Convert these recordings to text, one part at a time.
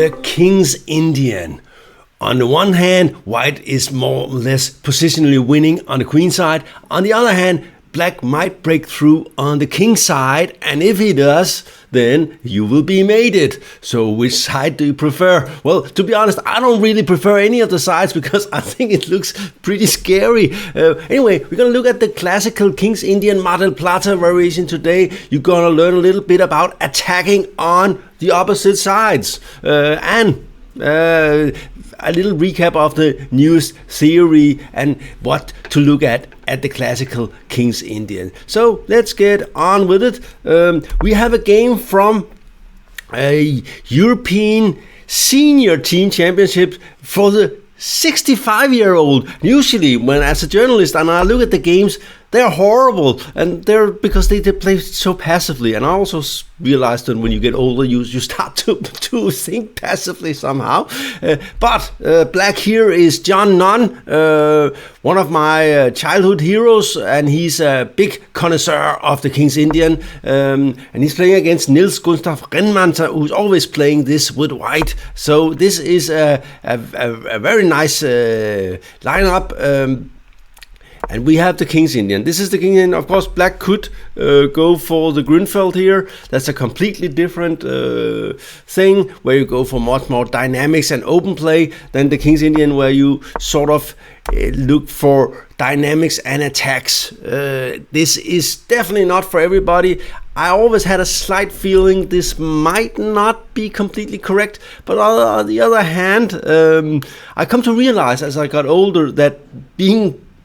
the King's Indian. On the one hand, white is more or less positionally winning on the queen side. On the other hand, black might break through on the king side, and if he does, then you will be mated. So which side do you prefer? Well, to be honest, I don't really prefer any of the sides because I think it looks pretty scary. Anyway, we're going to look at the classical King's Indian Model Plata variation today. You're going to learn a little bit about attacking on the opposite sides. And a little recap of the newest theory and what to look at the classical King's Indian. So let's get on with it. We have a game from a European Senior Team Championship for the 65-year-old. Usually, when as a journalist and I look at the games, they're horrible, and they're because they play so passively. And I also realized that when you get older, you start to think passively somehow. But black here is John Nunn, one of my childhood heroes, and he's a big connoisseur of the King's Indian. And he's playing against Nils-Gustaf Renman, who's always playing this with white. So this is a very nice lineup. And we have the King's Indian. This is the King's Indian. Of course, black could go for the Grünfeld here. That's a completely different thing, where you go for much more dynamics and open play than the King's Indian, where you sort of look for dynamics and attacks. This is definitely not for everybody. I always had a slight feeling this might not be completely correct, but on the other hand, I come to realize as I got older that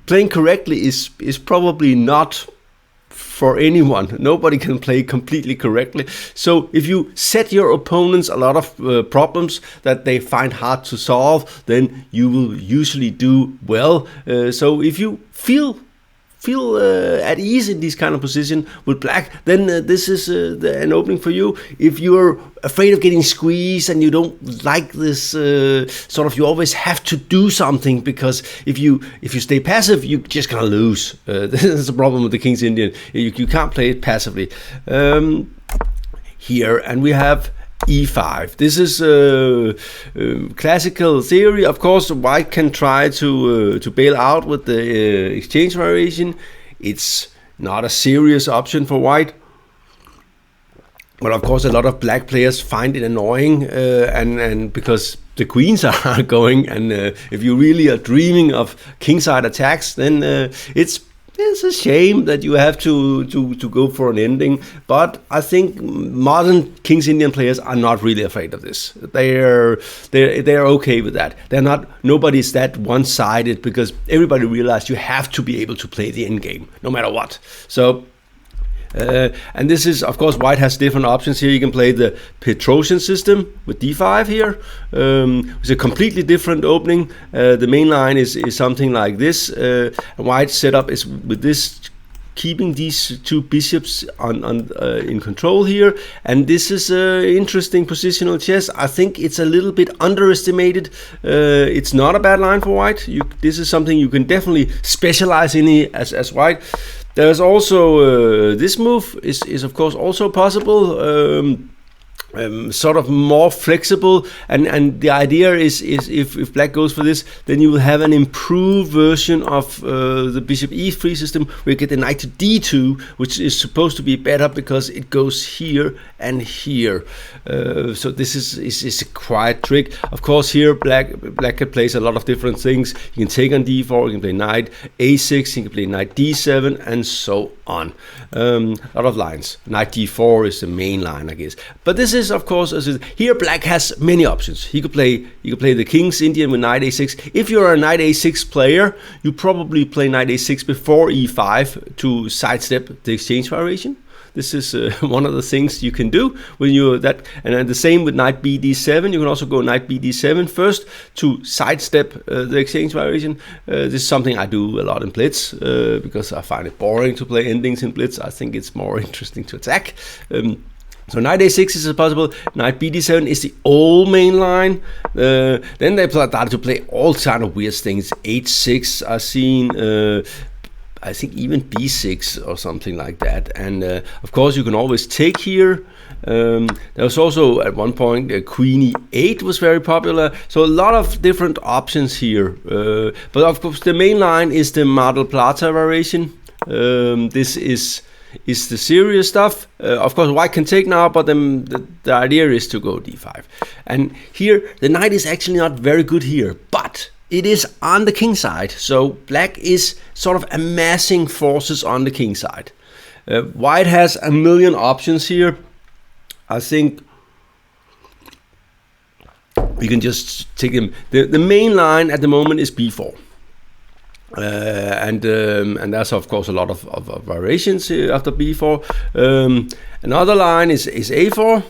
playing correctly is probably not for anyone. Nobody can play completely correctly. So if you set your opponents a lot of problems that they find hard to solve, then you will usually do well. So if you feel at ease in this kind of position with black, then this is an opening for you. If you're afraid of getting squeezed and you don't like this sort of, you always have to do something, because if you stay passive, you're just gonna lose. This is the problem with the King's Indian. You can't play it passively. Here, and we have E5. This is classical theory. Of course, white can try to bail out with the exchange variation. It's not a serious option for white. But of course, a lot of black players find it annoying, and because the queens are going, and if you really are dreaming of kingside attacks, then it's a shame that you have to go for an ending. But I think modern King's Indian players are not really afraid of this. They're okay with that. Nobody's that one-sided, because everybody realized you have to be able to play the end game no matter what. So. And this is, of course, white has different options here. You can play the Petrosian system with d5 here. It's a completely different opening. The main line is something like this. White's setup is with this, keeping these two bishops in control here. And this is interesting positional chess. I think it's a little bit underestimated. It's not a bad line for white. This is something you can definitely specialize in as white. There's also this move is of course also possible. Sort of more flexible, and the idea is if black goes for this, then you will have an improved version of the bishop e3 system, where you get the knight to d2, which is supposed to be better because it goes here and here. So this is a quiet trick. Of course, here black can play a lot of different things. You can take on d4, you can play knight a6, you can play knight d7, and so on. A lot of lines. Knight d4 is the main line, I guess. But this is, of course, here black has many options. You could play the King's Indian with knight a6. If you're a knight a6 player, you probably play knight a6 before e5 to sidestep the exchange variation. This is one of the things you can do when and then the same with knight bd7. You can also go knight bd7 first to sidestep the exchange variation. This is something I do a lot in blitz because I find it boring to play endings in blitz. I think it's more interesting to attack. So knight a6 is possible. Knight bd7 is the old main line. Then they started to play all kind of weird things. h6 I've seen. I think even b6 or something like that. And of course you can always take here. There was also at one point Queen e8 was very popular. So a lot of different options here. But of course the main line is the Mar Plata variation. This is the serious stuff. Of course white can take now, but the idea is to go d5. And here the knight is actually not very good here, but it is on the king side, so black is sort of amassing forces on the king side. White has a million options here. I think we can just take them. The main line at the moment is b4. And there's of course a lot of variations after b4. Another line is a4,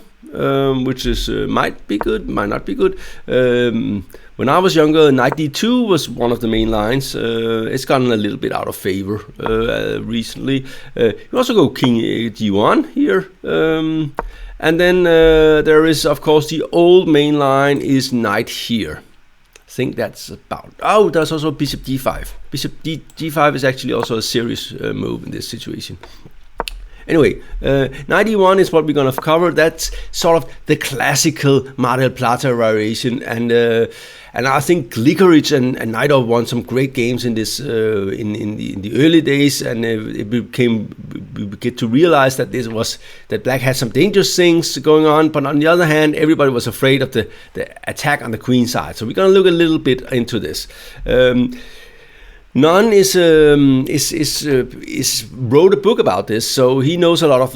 which is might be good, might not be good. When I was younger, knight d2 was one of the main lines. It's gotten a little bit out of favor recently. You also go king d1 here. And then there is of course the old main line is knight here. I think that's about... Oh, there's also bishop d5. Bishop d5 is actually also a serious move in this situation. Anyway, knight e1 is what we're going to cover. That's sort of the classical Mar del Plata variation, and I think Glickeric and Naidoo won some great games in this in the early days, and we get to realize that that black had some dangerous things going on, but on the other hand, everybody was afraid of the attack on the queen side. So we're going to look a little bit into this. Nunn wrote a book about this, so he knows a lot of,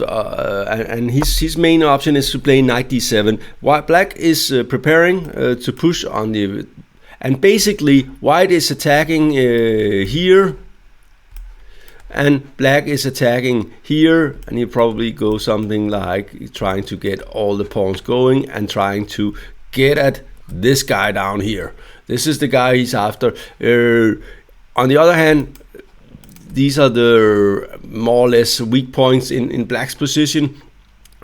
and his main option is to play knight d7. White black is preparing to push on the, and basically white is attacking here, and black is attacking here, and he probably go something like trying to get all the pawns going and trying to get at this guy down here. This is the guy he's after. On the other hand, these are the more or less weak points in black's position,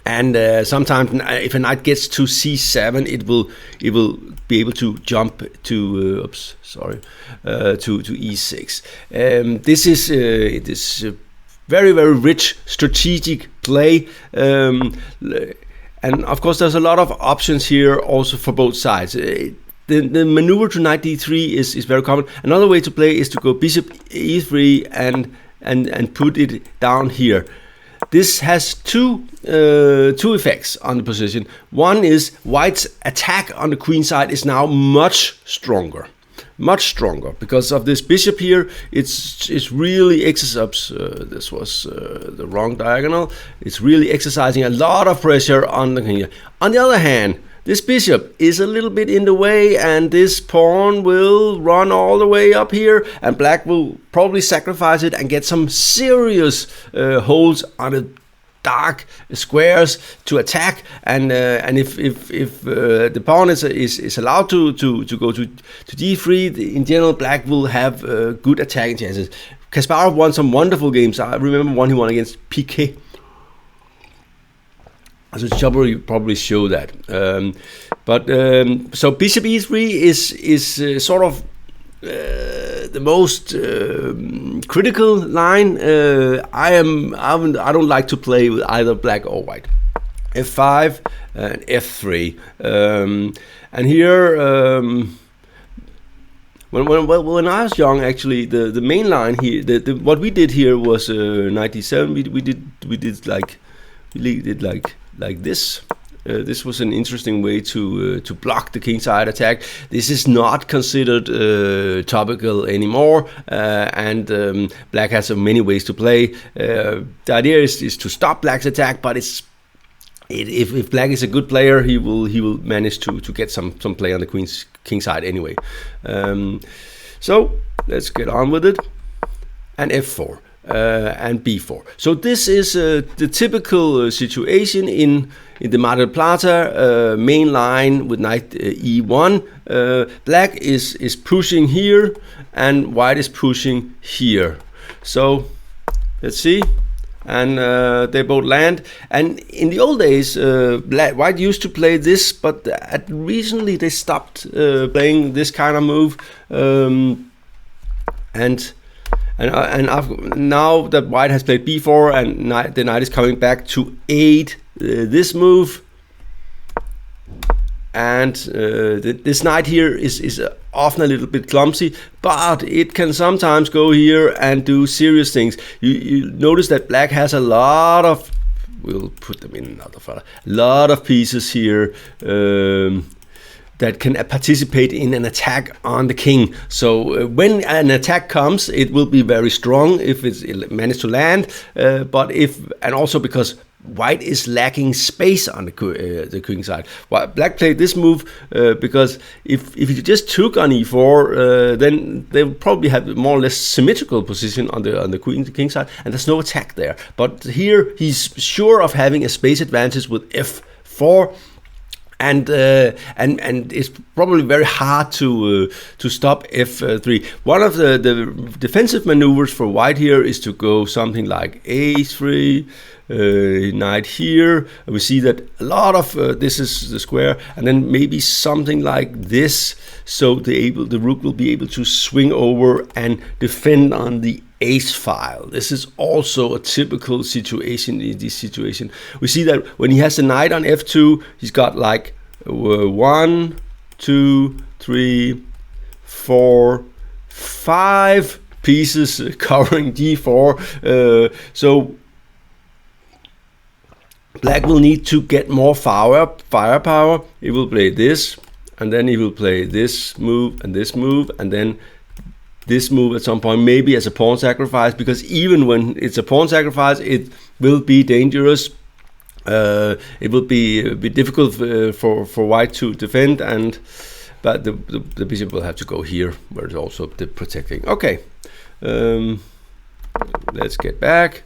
and sometimes if a knight gets to c7, it will be able to jump to to e6. This is very, very rich strategic play, and of course there's a lot of options here also for both sides. The maneuver to knight d3 is very common. Another way to play is to go bishop e3 and put it down here. This has two effects on the position. One is white's attack on the queen side is now much stronger because of this bishop here. It's really exercising. This was the wrong diagonal. It's really exercising a lot of pressure on the king. On the other hand, this bishop is a little bit in the way, and this pawn will run all the way up here, and black will probably sacrifice it and get some serious holds on the dark squares to attack. And if the pawn is allowed to go to d3, in general black will have good attacking chances. Kasparov won some wonderful games. I remember one he won against Piquet. So probably show that, so bishop e3 is sort of the most critical line. I don't like to play with either black or white. f5 and f3, and here when I was young, actually the main line here, what we did here was knight d7. We did like this. This was an interesting way to block the kingside attack. This is not considered topical anymore, and black has many ways to play. The idea is to stop black's attack, but if black is a good player, he will manage to get some play on the kingside anyway. So let's get on with it. And f4. And b4. So this is the typical situation in the Mar del Plata main line with knight e1. Black is pushing here, and white is pushing here. So let's see, and they both land. And in the old days, white used to play this, but recently they stopped playing this kind of move, and now that white has played b4 and the knight is coming back to aid this move, and this knight here is often a little bit clumsy, but it can sometimes go here and do serious things. You notice that black has a lot of, we'll put them in another photo, a lot of pieces here that can participate in an attack on the king. So when an attack comes, it will be very strong if it managed to land, and also because white is lacking space on the king side. Well, black played this move because if you just took on e4, then they would probably have more or less symmetrical position on the king side, and there's no attack there. But here he's sure of having a space advantage with f4. And it's probably very hard to stop f3. One of the defensive maneuvers for white here is to go something like a3, knight here. We see that a lot of this is the square, and then maybe something like this, so the rook will be able to swing over and defend on the ace file. This is also a typical situation in this situation. We see that when he has the knight on f2, he's got like 1, 2, 3, 4, 5 pieces covering d4. So black will need to get more firepower. He will play this, and then he will play this move, and then this move at some point, maybe as a pawn sacrifice, because even when it's a pawn sacrifice, it will be dangerous. It will be difficult for white to defend, but the bishop will have to go here, where it's also protecting. Okay, let's get back.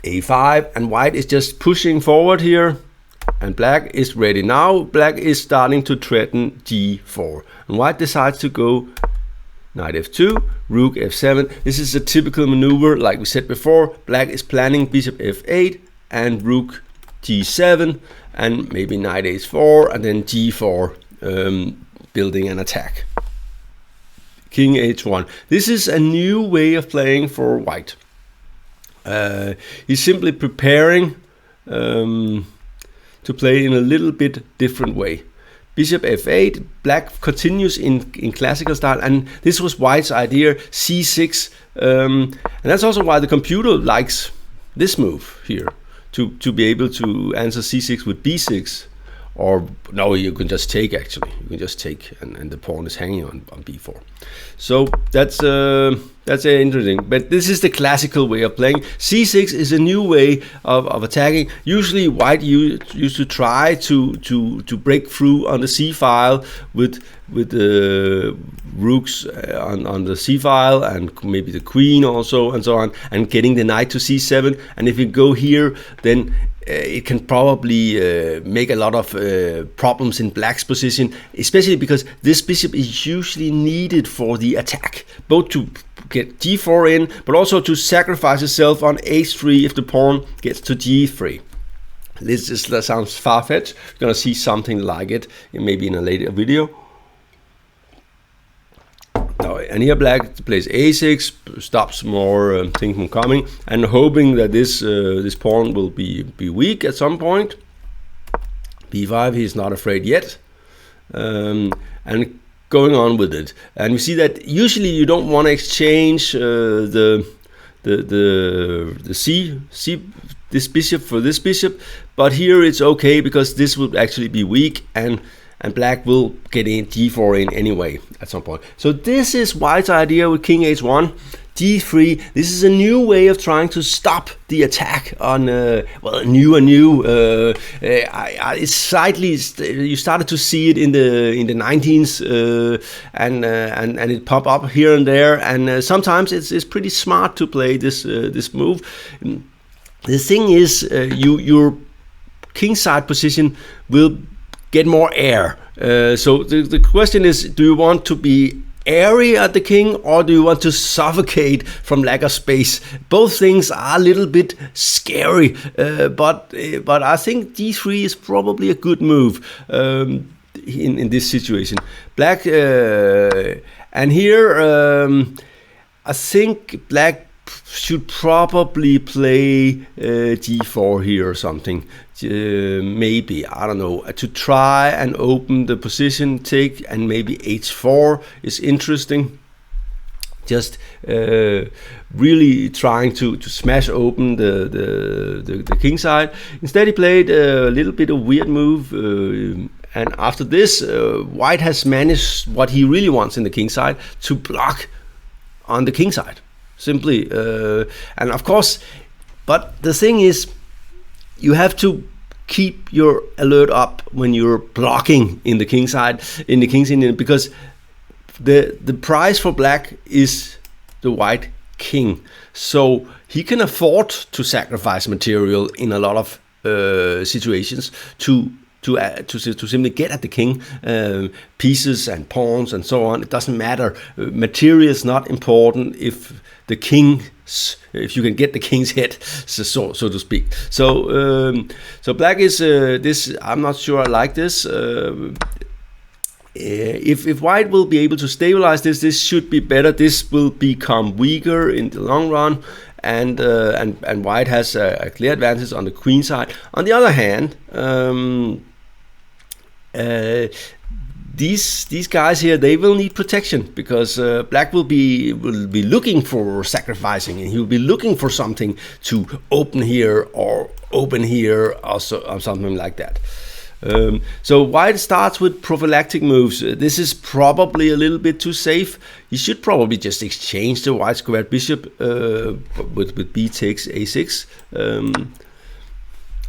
a5, and white is just pushing forward here, and black is ready. Now black is starting to threaten g4, and white decides to go knight f2, rook f7. This is a typical maneuver, like we said before. Black is planning bishop f8 and rook g7, and maybe knight h4, and then g4, building an attack. King h1. This is a new way of playing for white. He's simply preparing to play in a little bit different way. Bishop f8, black continues in classical style, and this was white's idea, c6, and that's also why the computer likes this move here, to be able to answer c6 with b6, or no, you can just take, actually, you can just take, and the pawn is hanging on b4. So that's interesting, but this is the classical way of playing. c6 is a new way of attacking. Usually white used to try to break through on the c file with the rooks on the c file, and maybe the queen also, and so on, and getting the knight to c7. And if you go here, then it can probably make a lot of problems in black's position, especially because this bishop is usually needed for the attack, both to get g4 in, but also to sacrifice itself on h3 if the pawn gets to g3. That sounds far-fetched. We're going to see something like it maybe in a later video. And here black plays a6, stops more things from coming, and hoping that this pawn will be weak at some point. b5, he's not afraid yet, and going on with it. And we see that usually you don't want to exchange this bishop for this bishop, but here it's okay because this will actually be weak, and black will get in g4 in anyway at some point. So this is white's idea with king h1, g3. This is a new way of trying to stop the attack on it's slightly, you started to see it in the 19s, and it pop up here and there, and sometimes it's pretty smart to play this move. The thing is, your king side position will get more air. So the question is, do you want to be airy at the king, or do you want to suffocate from lack of space? Both things are a little bit scary, but I think d3 is probably a good move. in this situation. Black and here I think black should probably play d4 here or something. Maybe, I don't know, to try and open the position, take, and maybe h4 is interesting. Just really trying to smash open the king side. Instead he played a little bit of weird move, and after this white has managed what he really wants in the king side, to block on the king side. Simply, and of course, but the thing is, you have to keep your alert up when you're blocking in the king side, in the king's Indian, because the prize for black is the white king, so he can afford to sacrifice material in a lot of situations to simply get at the king, pieces and pawns and so on. It doesn't matter. Material is not important if the king, if you can get the king's head, so to speak. So black is this. I'm not sure I like this. If white will be able to stabilize this should be better. This will become weaker in the long run, and white has a clear advantage on the queen side. On the other hand, these guys here, they will need protection, because black will be looking for sacrificing, and he will be looking for something to open here or open here, or something like that. So white starts with prophylactic moves. This is probably a little bit too safe. He should probably just exchange the white squared bishop with b takes a6,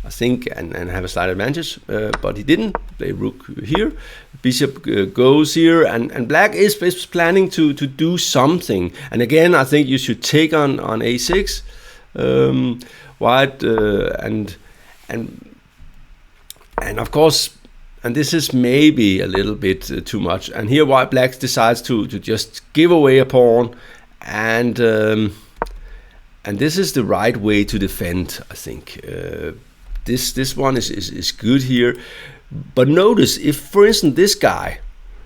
I think, and have a slight advantage, but he didn't. Play rook here, bishop goes here, and black is planning to do something. And again, I think you should take on a6, white, and of course, and this is maybe a little bit too much. And here white black decides to just give away a pawn, and this is the right way to defend, I think. This one is good here, but notice, if for instance this guy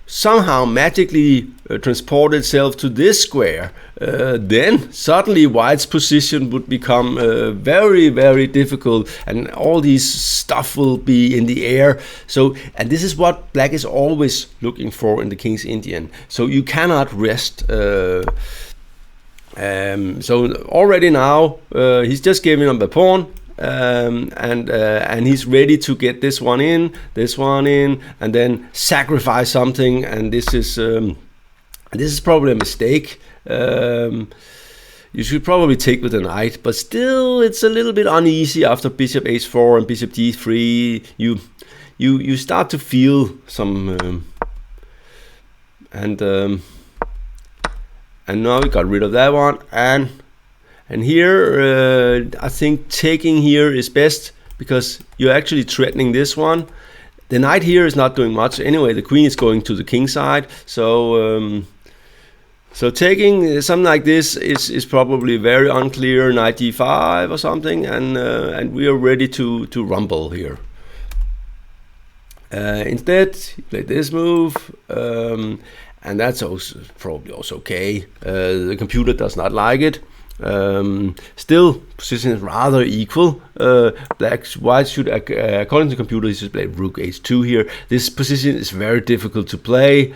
somehow magically transport itself to this square, then suddenly white's position would become very, very difficult, and all these stuff will be in the air. So, and this is what black is always looking for in the king's Indian. So you cannot rest. So already now he's just giving up a pawn. And he's ready to get this one in, and then sacrifice something. And this is probably a mistake. You should probably take with the knight, but still it's a little bit uneasy after bishop h4 and bishop d3. You start to feel some and now we got rid of that one, and here I think taking here is best, because you're actually threatening this one. The knight here is not doing much anyway. The queen is going to the king side, so taking something like this is probably very unclear. Knight d5 or something, and we are ready to rumble here. Instead, he played this move, and that's also probably also okay. The computer does not like it. Still, position is rather equal. White should, according to the computer, he should play rook h2 here. This position is very difficult to play.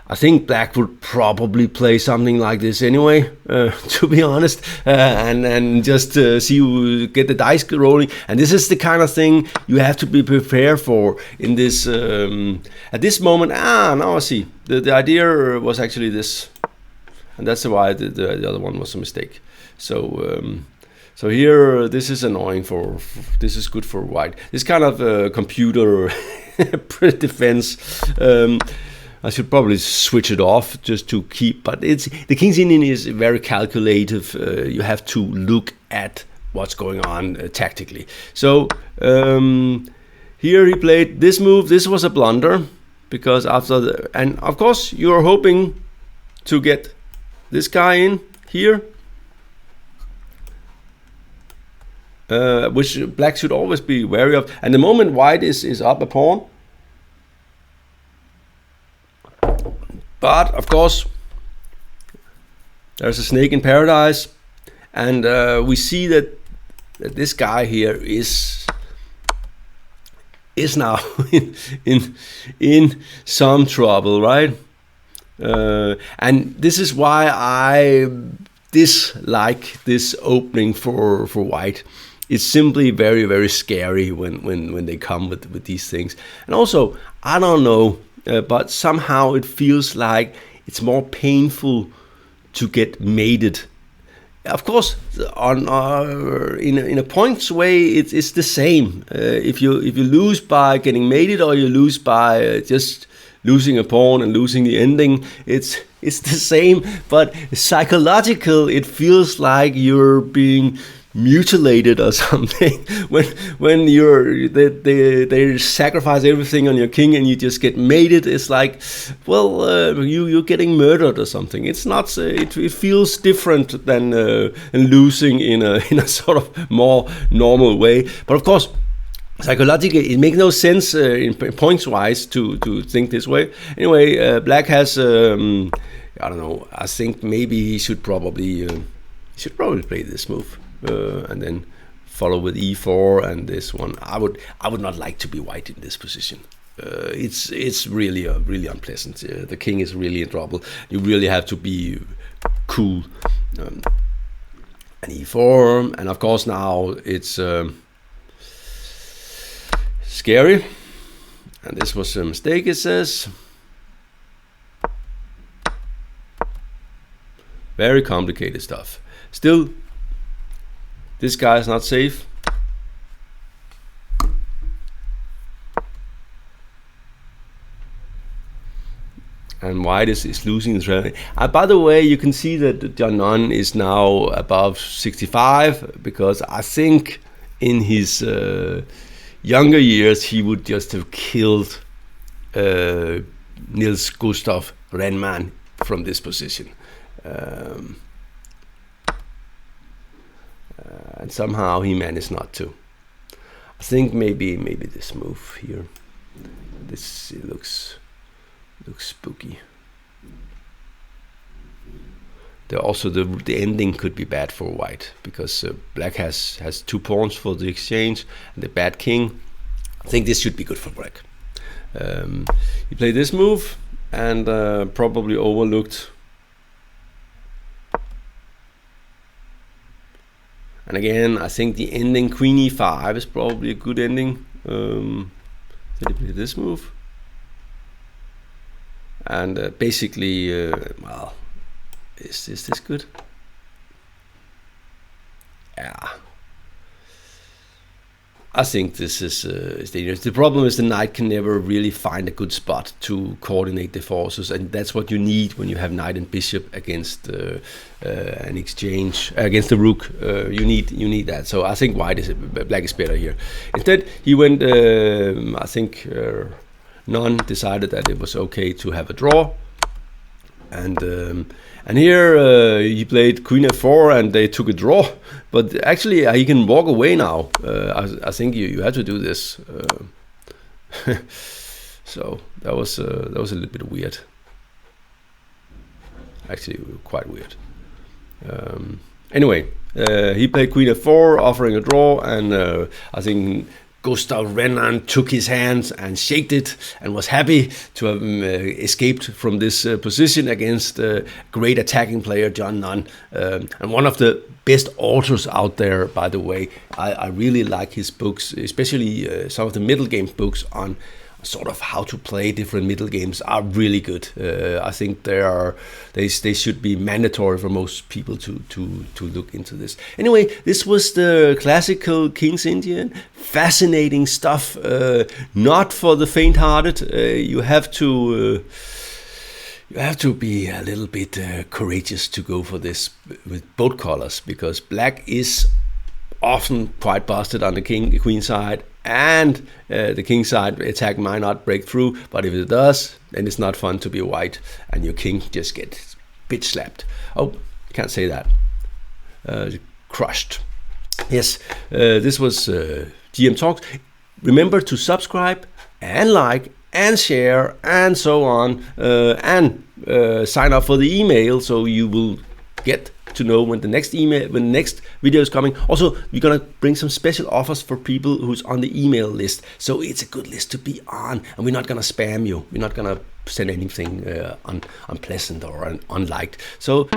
I think black would probably play something like this anyway, to be honest, and just see who get the dice rolling. And this is the kind of thing you have to be prepared for in this. At this moment, now I see. The idea was actually this. And that's why the other one was a mistake. So so here, this is annoying this is good for white. This kind of computer defense. I should probably switch it off just to keep. But the King's Indian is very calculative. You have to look at what's going on tactically. So here he played this move. This was a blunder, because after and of course you are hoping to get this guy in here, which black should always be wary of. And the moment white is up a pawn, But of course, there's a snake in paradise, and we see that this guy here is now in some trouble, right? And this is why I dislike this opening for white. It's simply very, very scary when they come with these things. And also, I don't know, but somehow it feels like it's more painful to get mated. Of course, in a points way, it's the same. If you lose by getting mated, or you lose by just losing a pawn and losing the ending, it's the same. But psychological, it feels like you're being mutilated or something when they sacrifice everything on your king and you just get mated. It's like, well, you're getting murdered or something. It's not. It feels different than losing in a sort of more normal way. But of course, psychologically, it makes no sense in points wise to think this way. Anyway, black has I don't know. I think maybe he should probably play this move. And then follow with e4 and this one. I would not like to be white in this position. It's really unpleasant. The king is really in trouble. You really have to be cool. And e4, and of course now it's scary. And this was a mistake, it says. Very complicated stuff. Still, this guy is not safe. And white is losing this round. By the way, you can see that John Nunn is now above 65, because I think in his younger years he would just have killed Nils-Gustaf Renman from this position. And somehow he managed not to. I think maybe this move here. This looks spooky. Also the ending could be bad for white, because black has 2 pawns for the exchange and the bad king. I think this should be good for black. He played this move and probably overlooked. And again, I think the ending queen e5 is probably a good ending. Did he play this move? And basically, well, is this good? Yeah. I think this is dangerous. The problem is the knight can never really find a good spot to coordinate the forces, and that's what you need when you have knight and bishop against an exchange against the rook. You need that. So I think black is better here. Instead, he went. I think Nunn decided that it was okay to have a draw, and here he played queen f4 and they took a draw. But actually he can walk away now. I think you have to do this. So that was a little bit weird. Actually, quite weird. Anyway, he played queen f4, offering a draw, and I think Gustav Renman took his hands and shaked it and was happy to have escaped from this position against great attacking player John Nunn, and one of the best authors out there, by the way. I really like his books, especially some of the middle game books on sort of how to play different middle games are really good. I think they should be mandatory for most people to look into this. Anyway, this was the classical King's Indian. Fascinating stuff. Not for the faint-hearted. You have to be a little bit courageous to go for this with both colors, because black is often quite busted on the queen side, and the king side attack might not break through, but if it does, then it's not fun to be white, and your king just gets bitch slapped. Oh, can't say that. Crushed. Yes, this was GM Talks. Remember to subscribe and like and share and so on, and sign up for the email so you will get to know when the next video is coming. Also, we're gonna bring some special offers for people who's on the email list, so it's a good list to be on, and we're not gonna spam you. We're not gonna send anything unpleasant or unliked. So